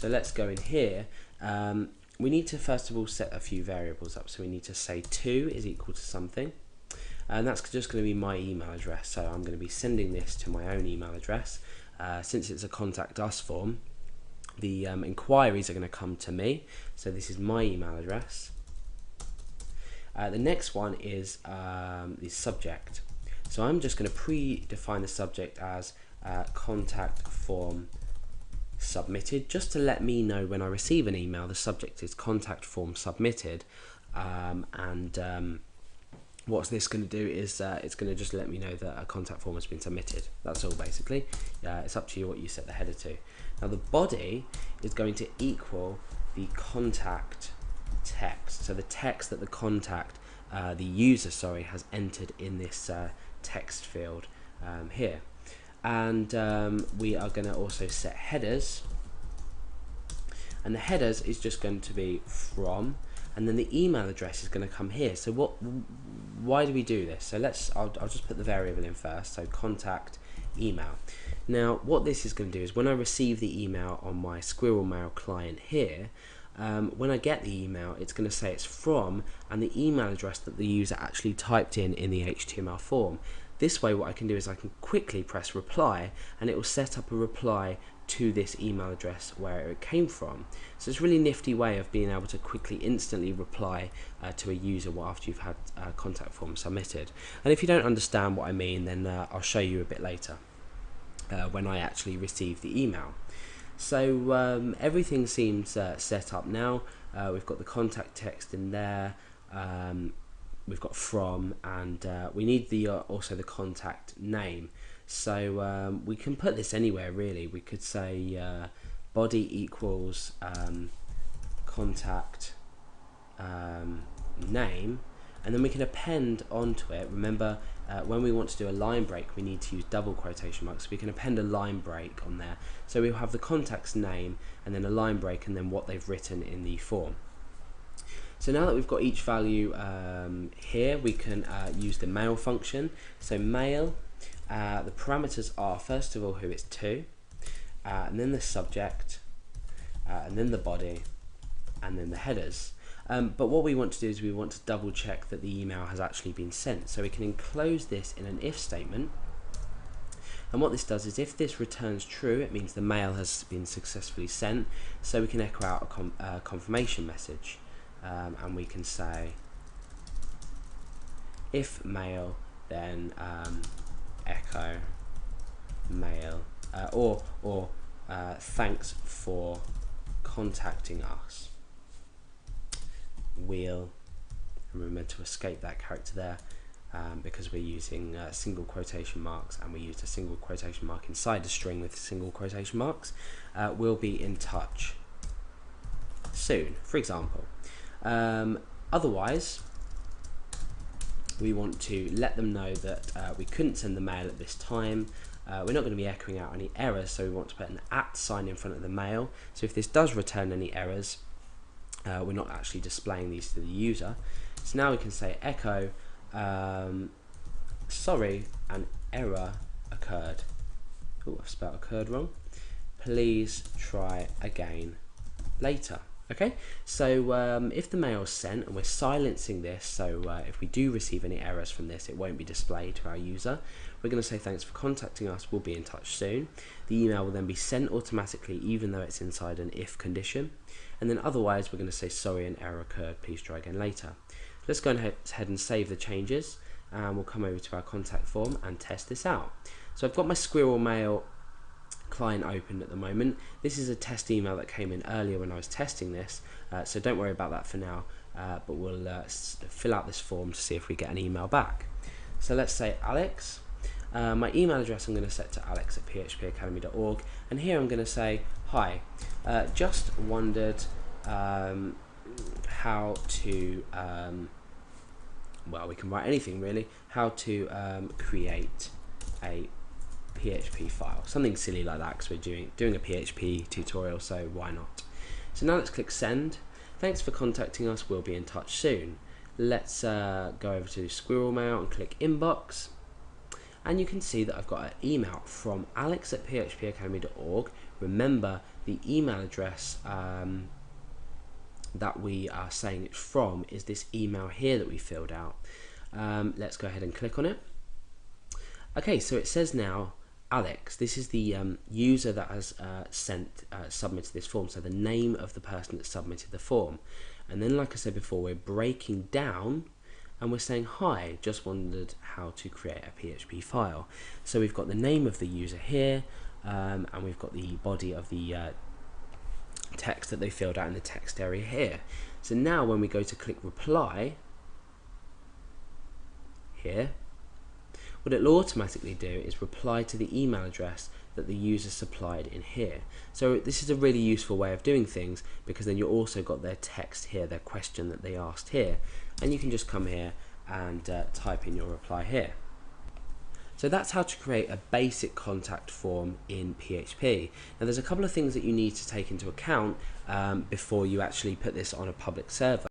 So let's go in here. We need to first of all set a few variables up. So we need to say 2 is equal to something, and that's just going to be my email address. So I'm going to be sending this to my own email address. Since it's a contact us form, the inquiries are going to come to me. So this is my email address. The next one is the subject. So I'm just going to predefine the subject as contact form submitted, just to let me know when I receive an email the subject is contact form submitted. What this going to do is it's going to just let me know that a contact form has been submitted. That's all basically. It's up to you what you set the header to. Now the body is going to equal the contact text, so the text that the user has entered in this text field here. And we are going to also set headers, and the headers is just going to be from, and then the email address is going to come here. So why do we do this? So I'll just put the variable in first. So contact email. Now what this is going to do is when I receive the email on my Squirrel Mail client here, when I get the email, it's going to say it's from and the email address that the user actually typed in the HTML form. This way what I can do is I can quickly press reply, and it will set up a reply to this email address where it came from. So it's a really nifty way of being able to quickly, instantly reply to a user after you've had a contact form submitted. And if you don't understand what I mean, then I'll show you a bit later when I actually receive the email. So everything seems set up now. We've got the contact text in there. We've got from, and we need also the contact name. So we can put this anywhere really. We could say body equals contact name, and then we can append onto it. Remember, when we want to do a line break, we need to use double quotation marks. So we can append a line break on there. So we'll have the contact's name and then a line break and then what they've written in the form. So now that we've got each value here, we can use the mail function. So mail, the parameters are first of all who it's to, and then the subject, and then the body, and then the headers. But what we want to do is we want to double check that the email has actually been sent. So we can enclose this in an if statement. And what this does is if this returns true, it means the mail has been successfully sent. So we can echo out a confirmation message. And we can say if mail, then echo mail, or thanks for contacting us. We'll remember to escape that character there because we're using single quotation marks, and we used a single quotation mark inside the string with single quotation marks. We'll be in touch soon, for example. Otherwise, we want to let them know that we couldn't send the mail at this time. We're not going to be echoing out any errors, so we want to put an @ sign in front of the mail. So if this does return any errors, we're not actually displaying these to the user. So now we can say echo, sorry, an error occurred. Oh, I've spelled occurred wrong. Please try again later. Okay, so if the mail is sent and we're silencing this, so if we do receive any errors from this, it won't be displayed to our user. We're going to say thanks for contacting us, we'll be in touch soon. The email will then be sent automatically even though it's inside an if condition. And then otherwise we're going to say sorry, an error occurred, please try again later. Let's go ahead and save the changes, and we'll come over to our contact form and test this out. So I've got my Squirrel Mail client open at the moment. This is a test email that came in earlier when I was testing this, so don't worry about that for now, but we'll fill out this form to see if we get an email back. So let's say Alex. My email address I'm going to set to alex@phpacademy.org, and here I'm going to say hi, just wondered how to well, we can write anything really, how to create a PHP file, something silly like that, because we're doing a PHP tutorial, so why not. So now let's click send. Thanks for contacting us, we'll be in touch soon. Let's go over to Squirrel Mail and click inbox, and you can see that I've got an email from alex@phpacademy.org. Remember the email address that we are saying it's from is this email here that we filled out. Let's go ahead and click on it. Okay, so it says now Alex. This is the user that has submitted this form, so the name of the person that submitted the form. And then, like I said before, we're breaking down and we're saying, hi, just wondered how to create a PHP file. So we've got the name of the user here, and we've got the body of the text that they filled out in the text area here. So now when we go to click reply here, what it'll automatically do is reply to the email address that the user supplied in here. So this is a really useful way of doing things, because then you've also got their text here, their question that they asked here, and you can just come here and type in your reply here. So that's how to create a basic contact form in PHP. Now there's a couple of things that you need to take into account before you actually put this on a public server.